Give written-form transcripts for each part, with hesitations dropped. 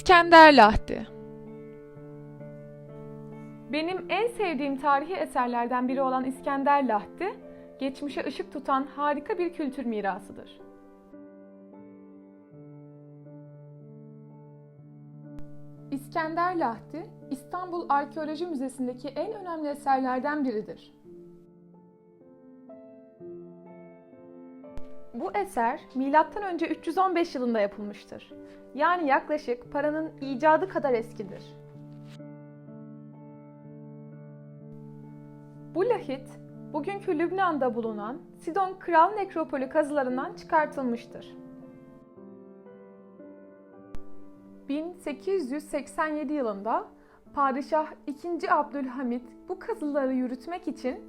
İskender Lahti. Benim en sevdiğim tarihi eserlerden biri olan İskender Lahti, geçmişe ışık tutan harika bir kültür mirasıdır. İskender Lahti, İstanbul Arkeoloji Müzesi'ndeki en önemli eserlerden biridir. Bu eser M.Ö. 315 yılında yapılmıştır. Yani yaklaşık paranın icadı kadar eskidir. Bu lahit, bugünkü Lübnan'da bulunan Sidon Kral Nekropolü kazılarından çıkartılmıştır. 1887 yılında Padişah II. Abdülhamit bu kazıları yürütmek için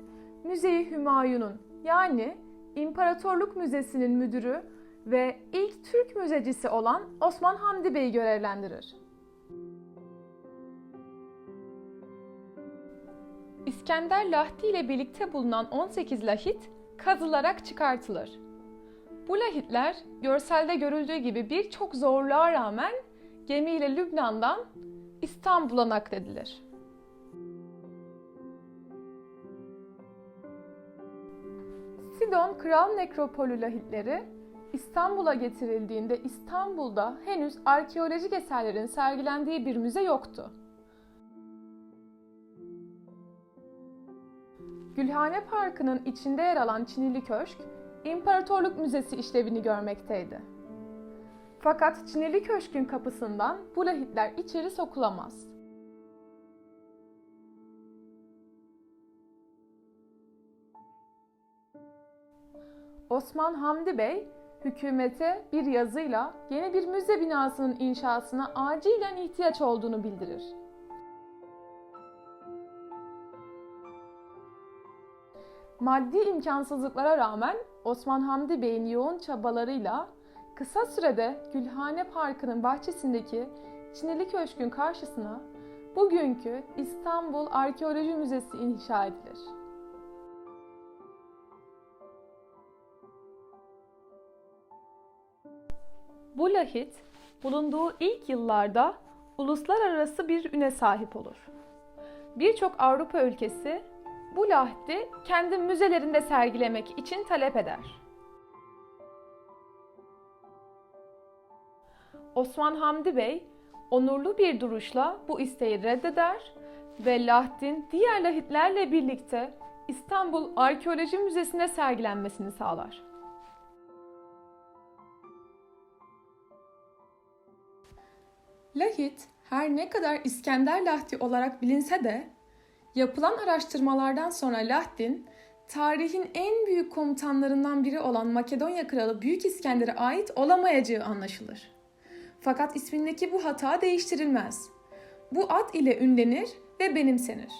Müze-i Hümayun'un yani İmparatorluk Müzesi'nin müdürü ve ilk Türk müzecisi olan Osman Hamdi Bey'i görevlendirir. İskender Lahti ile birlikte bulunan 18 lahit kazılarak çıkartılır. Bu lahitler görselde görüldüğü gibi birçok zorluğa rağmen gemiyle Lübnan'dan İstanbul'a nakledilir. Sidon Kral Nekropolü lahitleri İstanbul'a getirildiğinde İstanbul'da henüz arkeolojik eserlerin sergilendiği bir müze yoktu. Gülhane Parkı'nın içinde yer alan Çinili Köşk, İmparatorluk Müzesi işlevini görmekteydi. Fakat Çinili Köşk'ün kapısından bu lahitler içeri sokulamaz. Osman Hamdi Bey, hükümete bir yazıyla yeni bir müze binasının inşasına acilen ihtiyaç olduğunu bildirir. Maddi imkansızlıklara rağmen Osman Hamdi Bey'in yoğun çabalarıyla kısa sürede Gülhane Parkı'nın bahçesindeki Çinili Köşk'ün karşısına bugünkü İstanbul Arkeoloji Müzesi inşa edilir. Bu lahit, bulunduğu ilk yıllarda uluslararası bir üne sahip olur. Birçok Avrupa ülkesi bu lahti kendi müzelerinde sergilemek için talep eder. Osman Hamdi Bey, onurlu bir duruşla bu isteği reddeder ve lahtin diğer lahitlerle birlikte İstanbul Arkeoloji Müzesi'nde sergilenmesini sağlar. Lahit, her ne kadar İskender Lahti olarak bilinse de, yapılan araştırmalardan sonra Lahtin, tarihin en büyük komutanlarından biri olan Makedonya Kralı Büyük İskender'e ait olamayacağı anlaşılır. Fakat ismindeki bu hata değiştirilmez. Bu ad ile ünlenir ve benimsenir.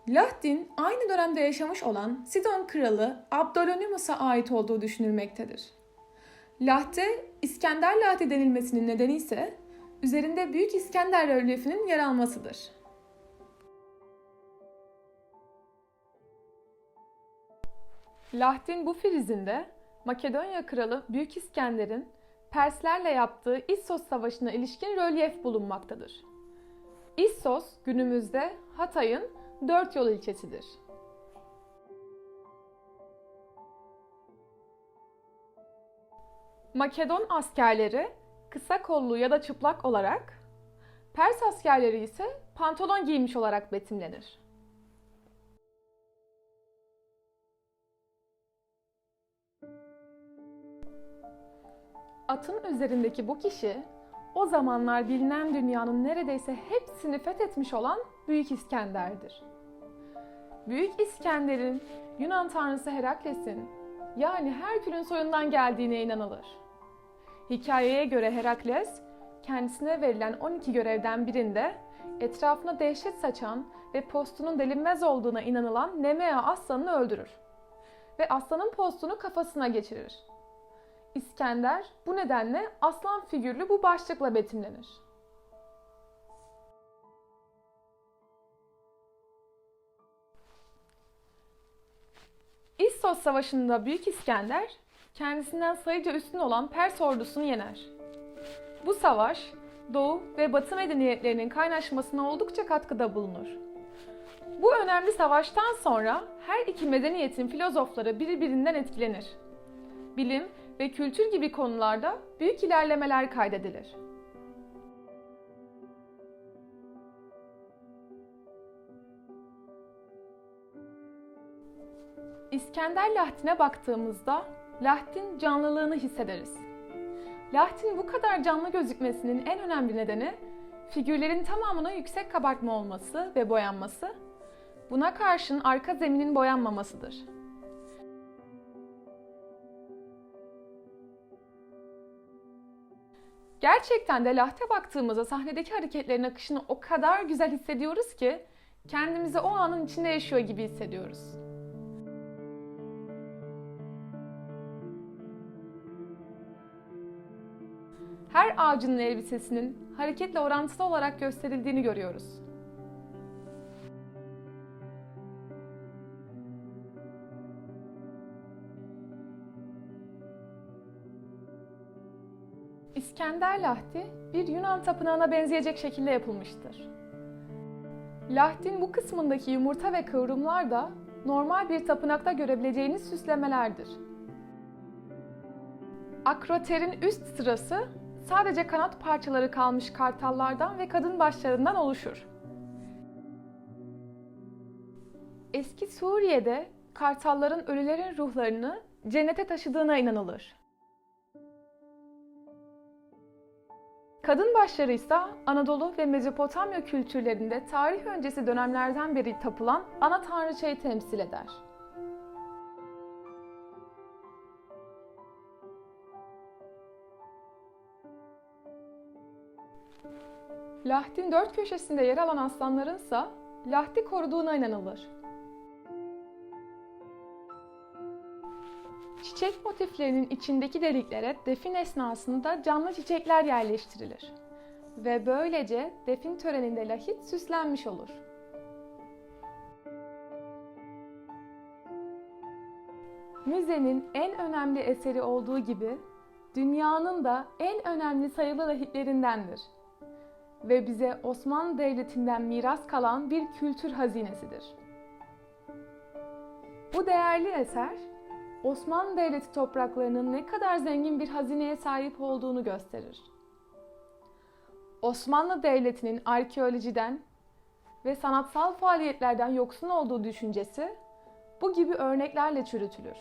Lahtin, aynı dönemde yaşamış olan Sidon Kralı Abdolonymus'a ait olduğu düşünülmektedir. Lahte, İskender Lahti denilmesinin nedeni ise üzerinde Büyük İskender rölyefinin yer almasıdır. Lahtin bu frizinde Makedonya Kralı Büyük İskender'in Perslerle yaptığı İssos Savaşı'na ilişkin rölyef bulunmaktadır. İssos günümüzde Hatay'ın Dörtyol ilçesidir. Makedon askerleri kısa kollu ya da çıplak olarak, Pers askerleri ise pantolon giymiş olarak betimlenir. Atın üzerindeki bu kişi, o zamanlar bilinen dünyanın neredeyse hepsini fethetmiş olan Büyük İskender'dir. Büyük İskender'in Yunan tanrısı Herakles'in, yani Herkül'ün soyundan geldiğine inanılır. Hikayeye göre Herakles, kendisine verilen 12 görevden birinde etrafına dehşet saçan ve postunun delinmez olduğuna inanılan Nemea aslanını öldürür ve aslanın postunu kafasına geçirir. İskender bu nedenle aslan figürlü bu başlıkla betimlenir. İssos Savaşı'nda Büyük İskender, kendisinden sayıca üstün olan Pers ordusunu yener. Bu savaş, Doğu ve Batı medeniyetlerinin kaynaşmasına oldukça katkıda bulunur. Bu önemli savaştan sonra her iki medeniyetin filozofları birbirinden etkilenir. Bilim ve kültür gibi konularda büyük ilerlemeler kaydedilir. İskender Lahtin'e baktığımızda Lahtin canlılığını hissederiz. Lahtin bu kadar canlı gözükmesinin en önemli nedeni figürlerin tamamına yüksek kabartma olması ve boyanması, buna karşın arka zeminin boyanmamasıdır. Gerçekten de Laht'e baktığımızda sahnedeki hareketlerin akışını o kadar güzel hissediyoruz ki kendimizi o anın içinde yaşıyor gibi hissediyoruz. Her ağacının elbisesinin hareketle orantılı olarak gösterildiğini görüyoruz. İskender Lahti bir Yunan tapınağına benzeyecek şekilde yapılmıştır. Lahtin bu kısmındaki yumurta ve kıvrımlar da normal bir tapınakta görebileceğiniz süslemelerdir. Akroter'in üst sırası sadece kanat parçaları kalmış kartallardan ve kadın başlarından oluşur. Eski Suriye'de kartalların ölülerin ruhlarını cennete taşıdığına inanılır. Kadın başları ise Anadolu ve Mezopotamya kültürlerinde tarih öncesi dönemlerden beri tapılan ana tanrıçayı temsil eder. Lahtin dört köşesinde yer alan aslanlarınsa Lahti koruduğuna inanılır. Çiçek motiflerinin içindeki deliklere defin esnasında canlı çiçekler yerleştirilir ve böylece defin töreninde lahit süslenmiş olur. Müzenin en önemli eseri olduğu gibi dünyanın da en önemli sayılı lahitlerindendir ve bize Osmanlı Devleti'nden miras kalan bir kültür hazinesidir. Bu değerli eser, Osmanlı Devleti topraklarının ne kadar zengin bir hazineye sahip olduğunu gösterir. Osmanlı Devleti'nin arkeolojiden ve sanatsal faaliyetlerden yoksun olduğu düşüncesi bu gibi örneklerle çürütülür.